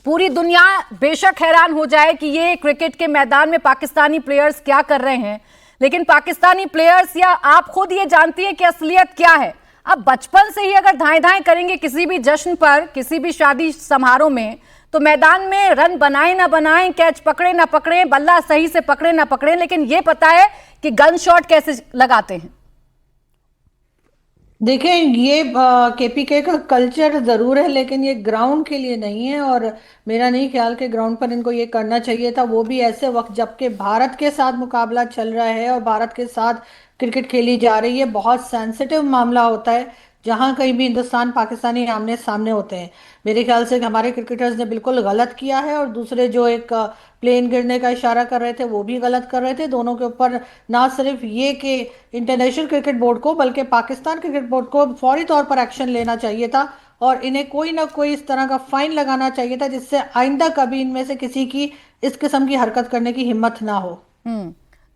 पूरी दुनिया बेशक हैरान हो जाए कि ये क्रिकेट के मैदान में पाकिस्तानी प्लेयर्स क्या कर रहे हैं, लेकिन पाकिस्तानी प्लेयर्स या आप खुद ये जानती है कि असलियत क्या है। अब बचपन से ही अगर धाएं धाएं करेंगे किसी भी जश्न पर, किसी भी शादी समारोह में, तो मैदान में रन बनाए ना बनाएं, कैच पकड़े ना पकड़े, बल्ला सही से पकड़े ना पकड़े, लेकिन ये पता है कि गन शॉट कैसे लगाते हैं। देखें, ये केपीके का कल्चर जरूर है, लेकिन ये ग्राउंड के लिए नहीं है। और मेरा नहीं ख्याल कि ग्राउंड पर इनको ये करना चाहिए था, वो भी ऐसे वक्त जबकि भारत के साथ मुकाबला चल रहा है और भारत के साथ क्रिकेट खेली जा रही है। बहुत सेंसिटिव मामला होता है जहां कहीं भी हिंदुस्तान पाकिस्तानी आमने सामने होते हैं। मेरे ख्याल से हमारे क्रिकेटर्स ने बिल्कुल गलत किया है, और दूसरे जो एक प्लेन गिरने का इशारा कर रहे थे वो भी गलत कर रहे थे। दोनों के ऊपर ना सिर्फ ये कि इंटरनेशनल क्रिकेट बोर्ड को, बल्कि पाकिस्तान क्रिकेट बोर्ड को फौरी तौर पर एक्शन लेना चाहिए था, और इन्हें कोई ना कोई इस तरह का फाइन लगाना चाहिए था जिससे आइंदा कभी इनमें से किसी की इस किस्म की हरकत करने की हिम्मत ना हो।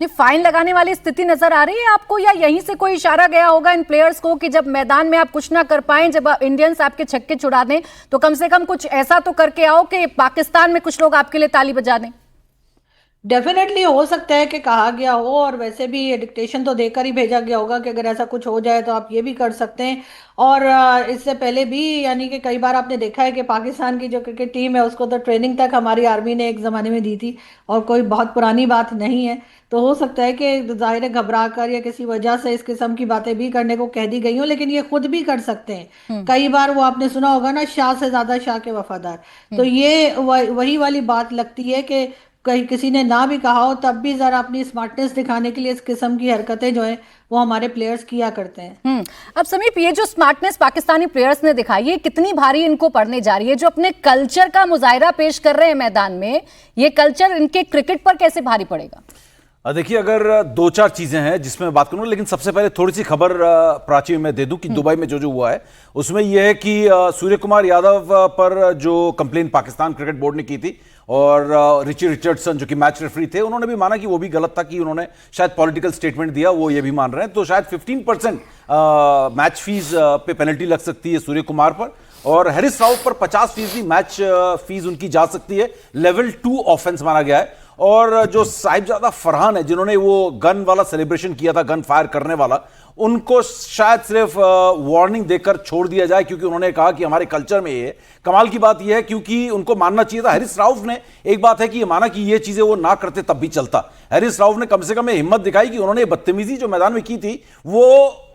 ये फाइन लगाने वाली स्थिति नजर आ रही है आपको, या यहीं से कोई इशारा गया होगा इन प्लेयर्स को कि जब मैदान में आप कुछ ना कर पाएं, जब इंडियंस आपके छक्के छुड़ा दें, तो कम से कम कुछ ऐसा तो करके आओ कि पाकिस्तान में कुछ लोग आपके लिए ताली बजा दें। डेफिनेटली हो सकता है कि कहा गया हो, और वैसे भी डिक्टेशन तो देकर ही भेजा गया होगा कि अगर ऐसा कुछ हो जाए तो आप ये भी कर सकते हैं। और इससे पहले भी यानी कि कई बार आपने देखा है कि पाकिस्तान की जो क्रिकेट टीम है उसको तो ट्रेनिंग तक हमारी आर्मी ने एक ज़माने में दी थी, और कोई बहुत पुरानी बात नहीं है। तो हो सकता है कि ज़ाहिर है घबरा कर या किसी वजह से इस किस्म की बातें भी करने को कह दी गई हों, लेकिन ये खुद भी कर सकते हैं। कई बार वो आपने सुना होगा ना, शाह से ज़्यादा शाह के वफादार। तो ये वही वाली बात लगती है कि कहीं किसी ने ना भी कहा हो तब भी जरा अपनी स्मार्टनेस दिखाने के लिए इस किस्म की हरकतें जो है वो हमारे प्लेयर्स किया करते हैं। अब समीप, ये जो स्मार्टनेस पाकिस्तानी प्लेयर्स ने दिखाई, ये कितनी भारी इनको पड़ने जा रही है? जो अपने कल्चर का मुजाहिरा पेश कर रहे हैं मैदान में, ये कल्चर इनके क्रिकेट पर कैसे भारी पड़ेगा? देखिए, अगर दो चार चीजें हैं जिसमें मैं बात करूं, लेकिन सबसे पहले थोड़ी सी खबर प्राची में दे दूं कि दुबई में जो जो हुआ है उसमें यह है कि सूर्य कुमार यादव पर जो कंप्लेन पाकिस्तान क्रिकेट बोर्ड ने की थी, और रिची रिचर्डसन जो कि मैच रेफरी थे, उन्होंने भी माना कि वो भी गलत था, कि उन्होंने शायद पॉलिटिकल स्टेटमेंट दिया, वो ये भी मान रहे हैं। तो शायद 15% मैच फीस पे पेनल्टी लग सकती है सूर्य कुमार पर, और हैरिस राउफ पर 50% मैच फीस उनकी जा सकती है। लेवल 2 ऑफेंस माना गया है। और जो साहिबजादा फरहान है, जिन्होंने वो गन वाला सेलिब्रेशन किया था, गन फायर करने वाला, उनको शायद सिर्फ वार्निंग देकर छोड़ दिया जाए, क्योंकि उन्होंने कहा कि हमारे कल्चर में ये कमाल की बात यह है, क्योंकि उनको मानना चाहिए था। हैरिस राउफ ने एक बात है कि ये माना कि ये चीजें वो ना करते तब भी चलता। हैरिस राउफ ने कम से कम हिम्मत दिखाई कि उन्होंने बदतमीजी जो मैदान में की थी वो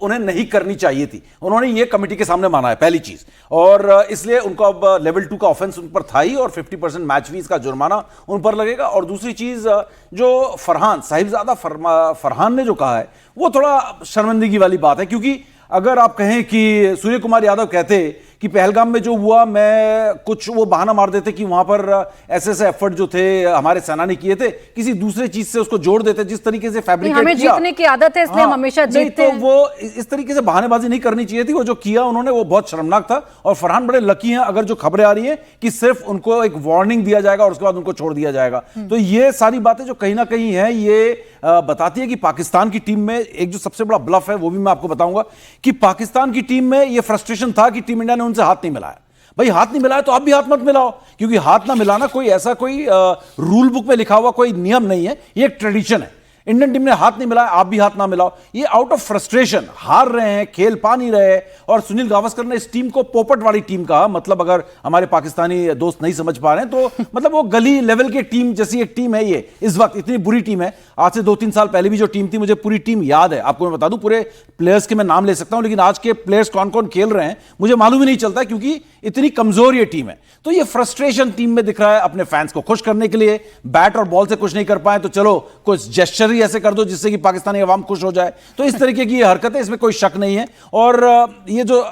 उन्हें नहीं करनी चाहिए थी। उन्होंने ये कमेटी के सामने माना है, पहली चीज। और इसलिए उनको अब लेवल 2 का ऑफेंस उन पर था ही, और 50% मैच फीस का जुर्माना उन पर लगेगा। और दूसरी चीज, जो फरहान, साहिबजादा फरहान ने जो कहा है वो थोड़ा शर्मिंदगी वाली बात है, क्योंकि अगर आप कहें कि सूर्य कुमार यादव कहते कि पहलगाम में जो हुआ, मैं कुछ वो बहाना मार देते कि वहां पर ऐसे एफर्ट जो थे हमारे सेना ने किए थे, किसी दूसरे चीज से उसको जोड़ देते, जिस तरीके से फैब्रिकेट हमें किया। जीतने की आदत है, इसलिए हम हमेशा जीतते हैं। तो वो इस तरीके से बहानेबाजी नहीं करनी चाहिए थी। वो जो किया उन्होंने वो बहुत शर्मनाक था। और फरहान बड़े लकी हैं अगर जो खबरें आ रही है कि सिर्फ उनको एक वार्निंग दिया जाएगा और उसके बाद उनको छोड़ दिया जाएगा। तो ये सारी बातें जो कहीं ना कहीं है, ये बताती है कि पाकिस्तान की टीम में एक जो सबसे बड़ा ब्लफ है वो भी मैं आपको बताऊंगा, कि पाकिस्तान की टीम में ये फ्रस्ट्रेशन था कि टीम इंडिया ने उनसे हाथ नहीं मिलाया। भाई हाथ नहीं मिलाया तो आप भी हाथ मत मिलाओ, क्योंकि हाथ ना मिलाना कोई ऐसा कोई रूल बुक में लिखा हुआ कोई नियम नहीं है, ये एक ट्रेडिशन है। इंडियन टीम ने हाथ नहीं मिलाया, आप भी हाथ ना मिलाओ। ये आउट ऑफ फ्रस्ट्रेशन हार रहे हैं, खेल पा नहीं रहे। और सुनील गावस्कर ने इस टीम को पोपट वाली टीम कहा। मतलब अगर हमारे पाकिस्तानी दोस्त नहीं समझ पा रहे हैं तो मतलब वो गली लेवल की टीम जैसी एक टीम है ये। इस वक्त इतनी बुरी टीम है। आज से 2-3 साल पहले भी जो टीम थी, मुझे पूरी टीम याद है। आपको मैं बता दूं, पूरे प्लेयर्स के मैं नाम ले सकता हूं, लेकिन आज के प्लेयर्स कौन कौन खेल रहे हैं मुझे मालूम ही नहीं चलता, क्योंकि इतनी कमजोर ये टीम है। तो ये फ्रस्ट्रेशन टीम में दिख रहा है। अपने फैंस को खुश करने के लिए बैट और बॉल से कुछ नहीं कर पाए तो चलो कुछ जेस्चर ही ऐसे कर दो जिससे कि पाकिस्तानी अवाम खुश हो जाए। तो इस तरीके की ये हरकत है, इसमें कोई शक नहीं है। और ये जो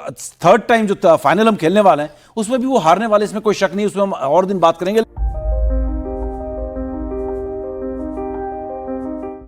थर्ड टाइम जो फाइनल हम खेलने वाले हैं उसमें भी वो हारने वाले, इसमें कोई शक नहीं, उसमें हम और दिन बात करेंगे।